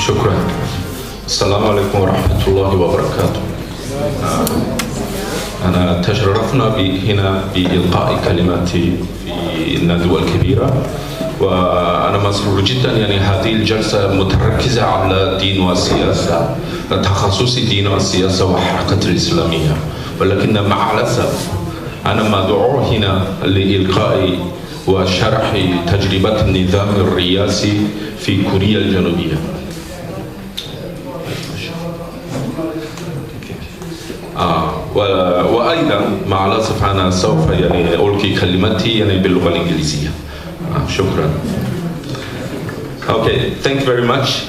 شكرا. السلام عليكم ورحمة الله وبركاته. أنا تشرفنا هنا بإلقاء كلماتي في الندوة الكبيرة، وأنا مسرور جدا. يعني هذه الجلسة متركزة على الدين والسياسة، تخصص الدين والسياسة والحركة الإسلامية، ولكن مع الأسف أنا مدعو هنا لإلقاء وشرح تجربة النظام الرئاسي في كوريا الجنوبية. وأيضا مع الأسف أنا سوف يعني ألقي كلماتي يعني باللغة الإنجليزية. شكرا. Okay, thank you very much.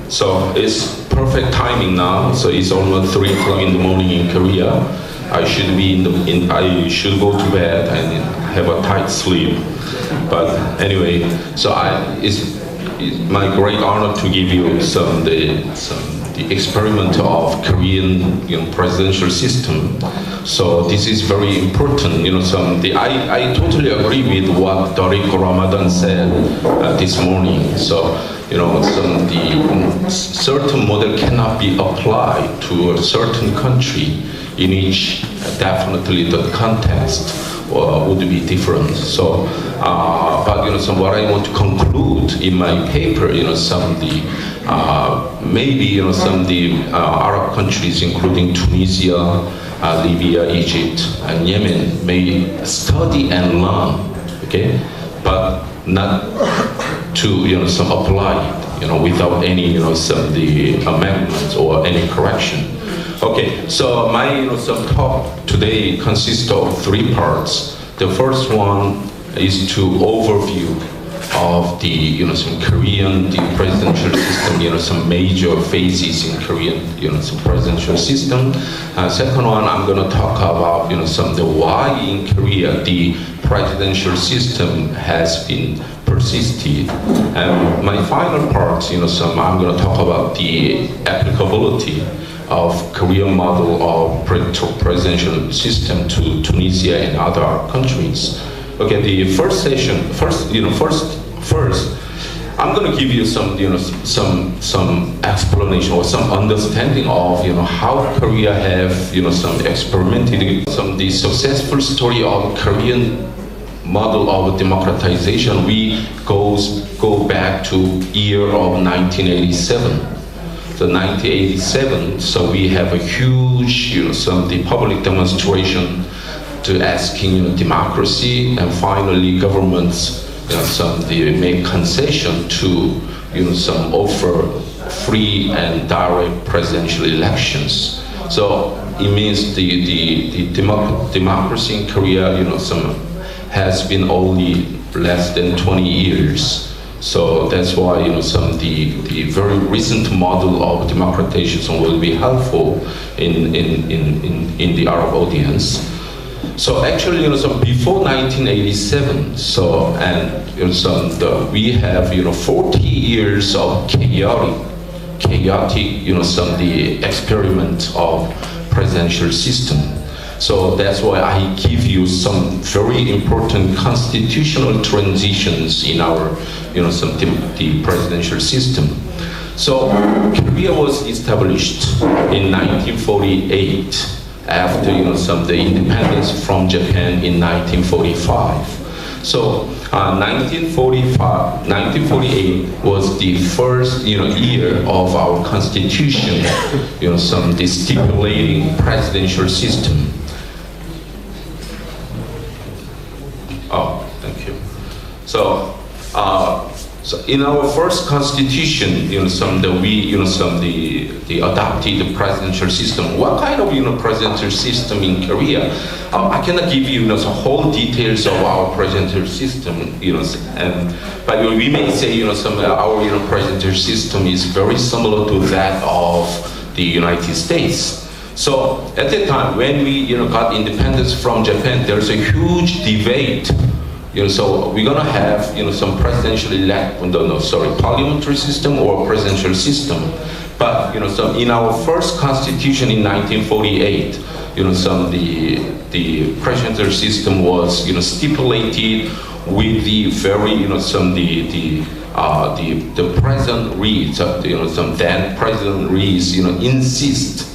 So it's perfect timing now. So it's almost 3 o'clock in the morning in Korea. I should be I should go to bed and have a tight sleep. But anyway, so it's my great honor to give you the experiment of Korean presidential system. So this is very important. I totally agree with what Tariq Ramadan said this morning. So the certain model cannot be applied to a certain country. In each, definitely the context would be different. So, but what I want to conclude in my paper, maybe some of the Arab countries, including Tunisia, Libya, Egypt, and Yemen, may study and learn, okay, but not to apply it, without any some of the amendments or any correction. Okay, so my some talk today consists of 3 parts. The first one is to overview of the some Korean presidential system, some major phases in Korean some presidential system. Second one, I'm going to talk about some the why in Korea the presidential system has been persisted. And my final part, I'm going to talk about the applicability of Korean model of presidential system to Tunisia and other countries. Okay, the first session, first, I'm going to give you some explanation or some understanding of how Korea have some experimented the successful story of Korean model of democratization. We go back to year of 1987. The 1987, so we have a huge, the public demonstration to asking democracy, and finally governments, they make concession to, some offer free and direct presidential elections. So it means the democracy in Korea, has been only less than 20 years. So that's why the very recent model of democratization will be helpful in the Arab audience. So actually, before 1987, we have 40 years of chaotic the experiment of presidential system. So that's why I give you some very important constitutional transitions in our, the presidential system. So Korea was established in 1948 after, the independence from Japan in 1945. So 1948 was the first, year of our constitution, the stipulating presidential system. Oh, thank you. So, so in our first constitution, we adopted the presidential system. What kind of presidential system in Korea? I cannot give you the whole details of our presidential system, but we may say our presidential system is very similar to that of the United States. So at the time when we got independence from Japan, there's a huge debate. So we're gonna have some presidential parliamentary system or presidential system. But so in our first constitution in 1948, the presidential system was stipulated with the very the present Ri, some then President Ri's, insist,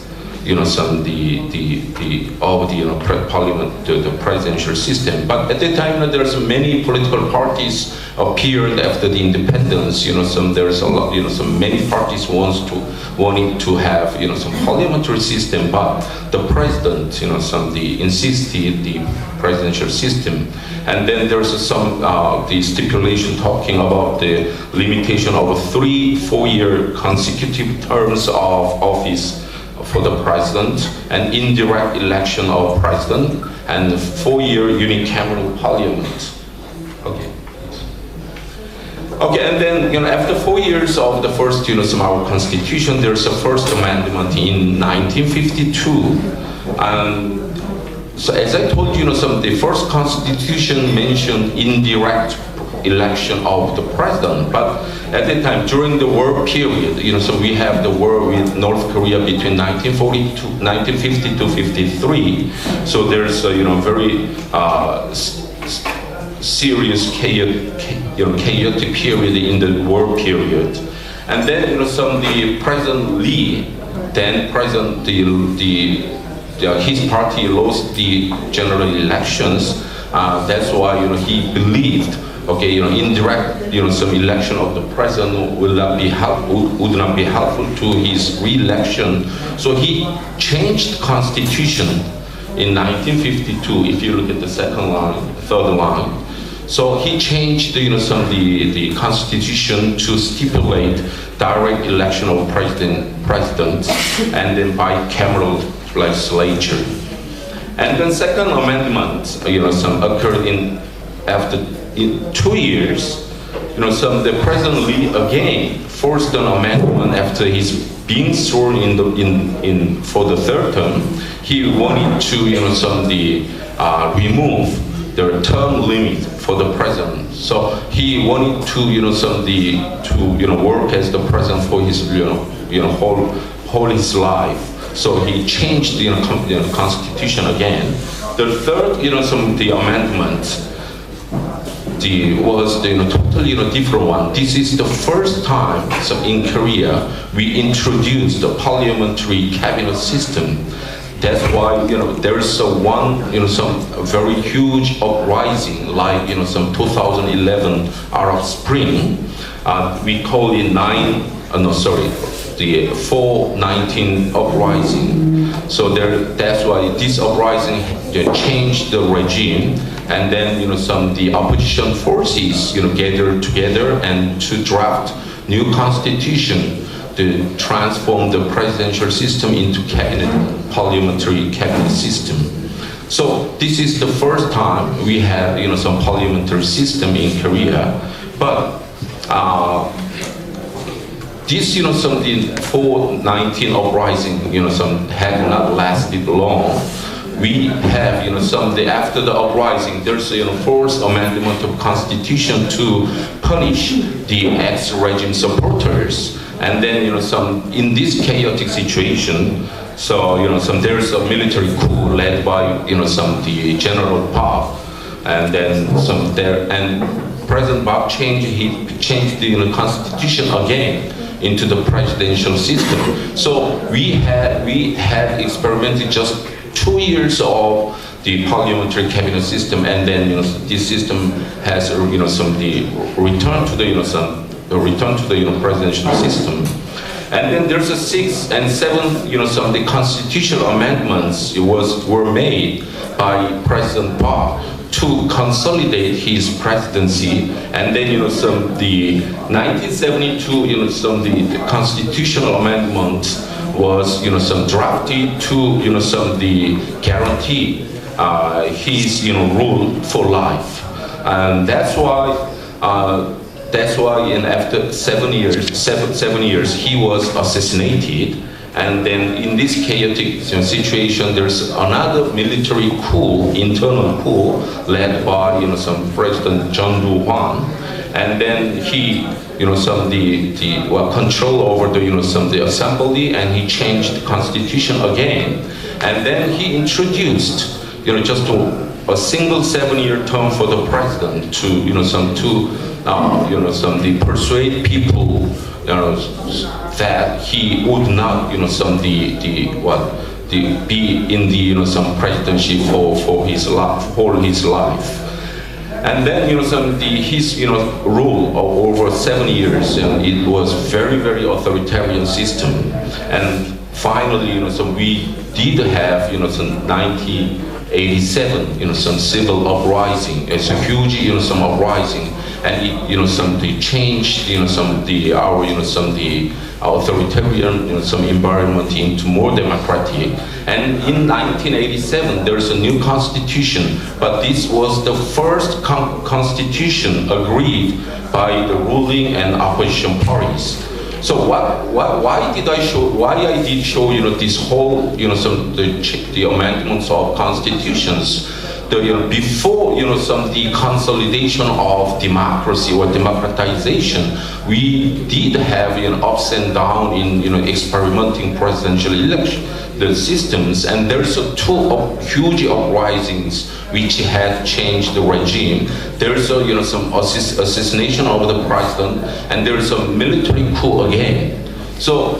parliament, the presidential system. But at the time, there's many political parties appeared after the independence. There's a lot, many parties wanting to have, some parliamentary system. But the president, insisted the presidential system. And then there's some the stipulation talking about the limitation of 3 4-year consecutive terms of office for the president, and indirect election of president, and 4-year unicameral parliament. Okay. Okay, and then after 4 years of the first our constitution, there's a first amendment in 1952. So as I told you, the first constitution mentioned indirect election of the president, but at the time during the war period, so we have the war with North Korea between 1950 to 53. So there's a very serious chaotic period in the war period, and then the President Lee, then President his party lost the general elections. That's why he believed, okay, indirect, some election of the president would not be helpful to his re-election. So he changed constitution in 1952. If you look at the second line, third line. So he changed, the constitution to stipulate direct election of president, and then bicameral legislature. And then second amendment, occurred after 2 years. The President Lee again forced an amendment after his being sworn in for the third term. He wanted to, remove the term limit for the president. So he wanted to, work as the president for his, whole his life. So he changed the constitution again. The third, the amendment, was totally different one. This is the first time in Korea we introduced the parliamentary cabinet system. That's why there is one some very huge uprising, like some 2011 Arab Spring. We call it the 4/19 uprising. So that's why this uprising changed the regime, and then the opposition forces gathered together and to draft new constitution to transform the presidential system into parliamentary cabinet system. So this is the first time we have some parliamentary system in Korea, but this the 4/19 uprising had not lasted long. We have after the uprising there's fourth amendment of constitution to punish the ex-regime supporters, and then in this chaotic situation, so there's a military coup led by the General Park, and then President Park changed the constitution again into the presidential system. So we had experimented just 2 years of the parliamentary cabinet system, and then this system has the return to the presidential system. And then there's a 6th and 7th the constitutional amendments were made by President Park to consolidate his presidency, and then the 1972 the constitutional amendment was drafted to the guarantee his rule for life, and that's why after 7 years he was assassinated. And then in this chaotic situation, there's another military coup, internal coup, led by some President John Doo-hwan, and then he control over the assembly, and he changed the constitution again, and then he introduced just a single 7-year term for the president to the persuade people, that he would not, be in the, some presidency for his life, all his life. And then, his, rule of over 7 years, it was very, very authoritarian system. And finally, we did have, some 1987, some civil uprising. It's a huge, some uprising, and it, they changed, our authoritarian, some environment into more democratic. And in 1987, there's a new constitution, but this was the first constitution agreed by the ruling and opposition parties. So why I did show, this whole, the amendments of constitutions, before, the consolidation of democracy or democratization, we did have, ups and downs in, experimenting presidential election, the systems, and there's two huge uprisings which had changed the regime. There's a, some assassination of the president, and there's a military coup again. So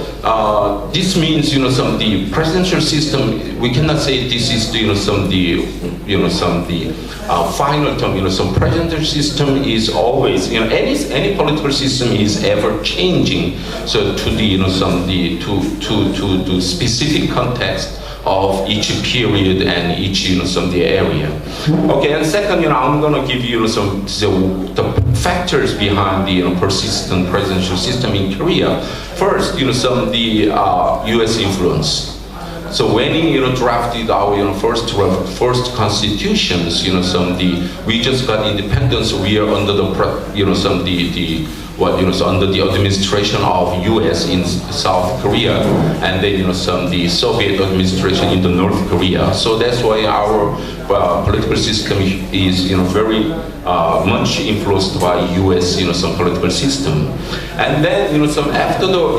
this means, the presidential system, we cannot say this is, final term. Some presidential system is always, any political system is ever changing. So to the, to specific context of each period and each, the area. Okay, and second, I'm going to give you the factors behind the persistent presidential system in Korea. First, the U.S. influence. So when he, drafted our, first constitutions, we just got independence. We are under the, under the administration of U.S. in South Korea, and then, the Soviet administration in the North Korea. So that's why our political system is, very much influenced by U.S. some political system. And then, after the,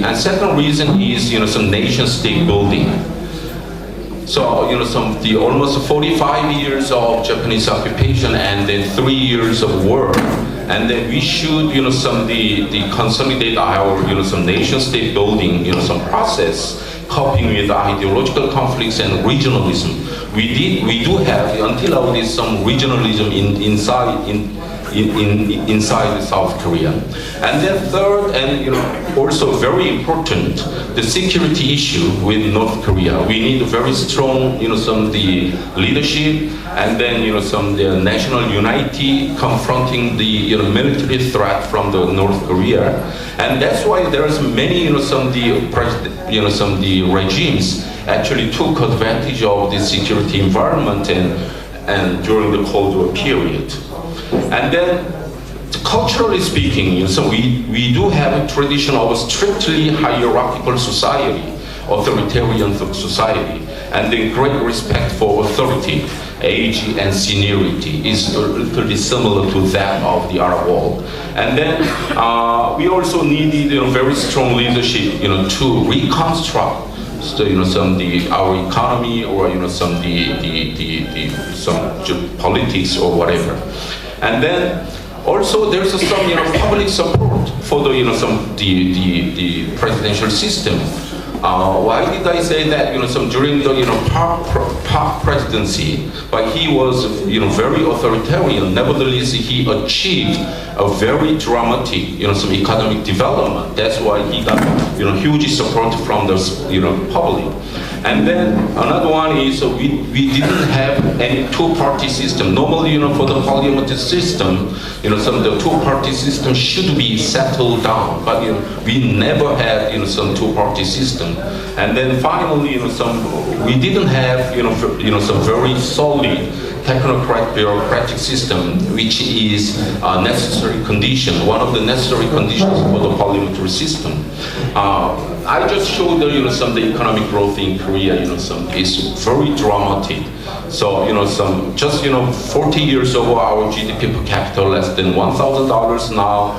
and second reason is, some nation-state building. So, the almost 45 years of Japanese occupation and then 3 years of war. And then we should, the consolidate our, some nation-state building, some process, coping with ideological conflicts and regionalism. We do have, until nowadays, some regionalism inside South Korea. And then third, and also very important, the security issue with North Korea. We need a very strong, the leadership, and then the national unity confronting the military threat from the North Korea. And that's why there's many the regimes actually took advantage of the security environment and during the Cold War period. And then, culturally speaking, so we do have a tradition of a strictly hierarchical society, authoritarian society, and then great respect for authority, age and seniority is pretty similar to that of the Arab world. And then we also needed very strong leadership to reconstruct our economy or some politics or whatever. And then also there's some public support for the the presidential system. Why did I say that? During the Park presidency, but he was very authoritarian. Nevertheless, he achieved a very dramatic some economic development. That's why he got huge support from the public. And then another one is we didn't have any two-party system. Normally, for the parliamentary system, the two-party system should be settled down, but we never had some two-party system. And then finally, we didn't have some very solid technocratic bureaucratic system, which is a necessary condition, one of the necessary conditions for the parliamentary system. I just showed the economic growth in Korea, is very dramatic. So, just 40 years ago, our GDP per capita less than $1,000. Now,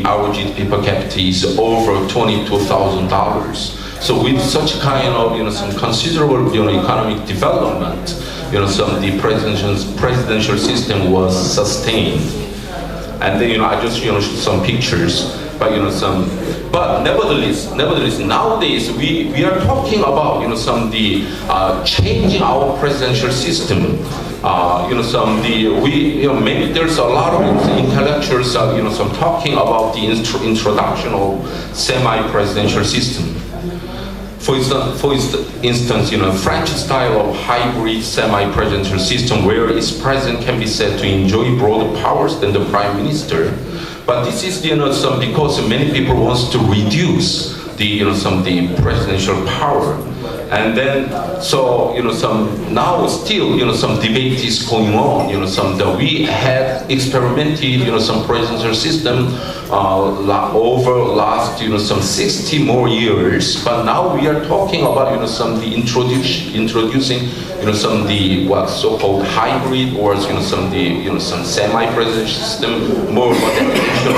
our GDP per capita is over $22,000. So, with such kind of some considerable economic development, the presidential system was sustained. And then I just showed some pictures, but but nevertheless, nowadays we are talking about changing our presidential system. There's a lot of intellectuals talking about the introduction of semi-presidential system. For instance, French style of hybrid semi-presidential system where its president can be said to enjoy broader powers than the prime minister. But this is because many people want to reduce the presidential power. And then, now still, some debate is going on, that we had experimented, some presidential system over last, some 60 more years, but now we are talking about, introducing, so-called hybrid or, some semi-presidential system, more modern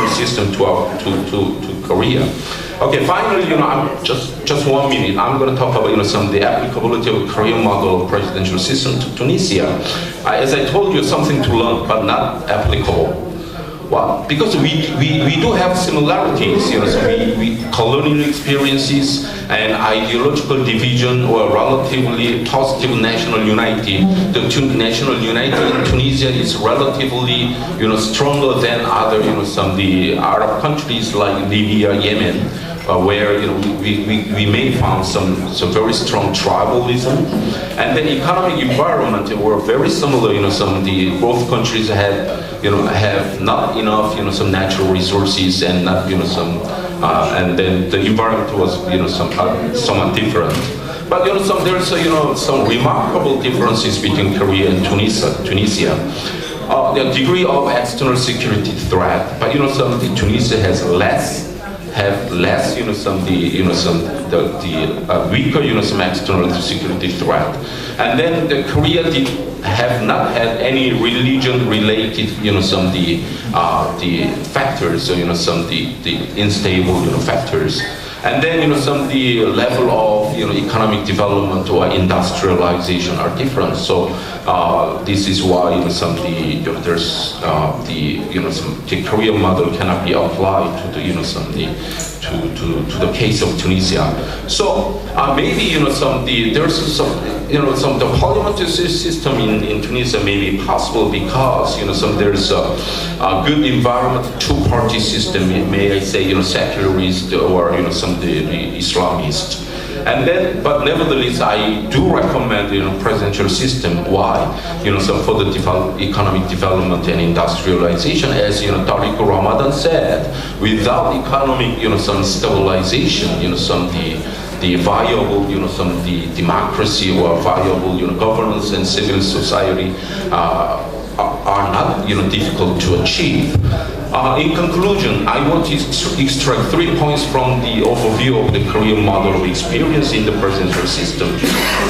system to Korea. Okay, finally, I'm just 1 minute. I'm going to talk about the applicability of Korean model of presidential system to Tunisia. As I told you, something to learn, but not applicable. Well, because we do have similarities. We colonial experiences and ideological division or relatively positive national unity. The national unity in Tunisia is relatively stronger than other the Arab countries like Libya, Yemen. Where we may find some very strong tribalism, and the economic environment were very similar. Both countries have not enough some natural resources and not and then the environment was somewhat different. But there's some remarkable differences between Korea and Tunisia. The degree of external security threat, but Tunisia has less weaker external security threat, and then the Korea have not had any religion-related the factors, the unstable factors. And then the level of economic development or industrialization are different. So this is why there's the Korean model cannot be applied to the to the case of Tunisia. So maybe there's some the parliamentary system in Tunisia may be possible because there's a good environment, two-party system. May I say secularist or the Islamist. And then, but nevertheless, I do recommend presidential system. Why? For the economic development and industrialization, as Tariq Ramadan said, without economic some stabilization, the viable the democracy or viable governance and civil society are not difficult to achieve. In conclusion, I want to extract 3 points from the overview of the Korean model of experience in the presidential system.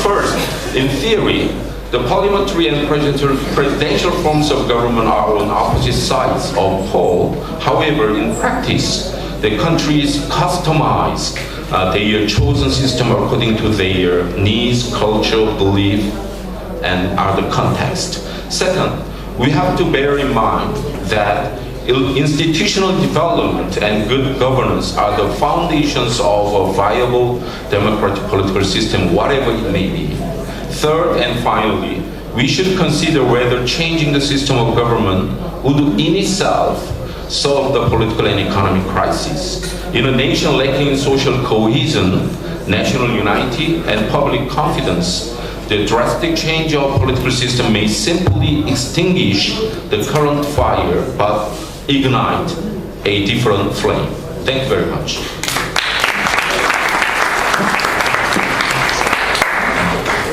First, in theory, the parliamentary and presidential forms of government are on opposite sides of pole. However, in practice, the countries customize their chosen system according to their needs, culture, belief, and other context. Second, we have to bear in mind that institutional development and good governance are the foundations of a viable democratic political system, whatever it may be. Third and finally, we should consider whether changing the system of government would in itself solve the political and economic crisis. In a nation lacking social cohesion, national unity, and public confidence, the drastic change of political system may simply extinguish the current fire, but ignite a different flame. Thank you very much.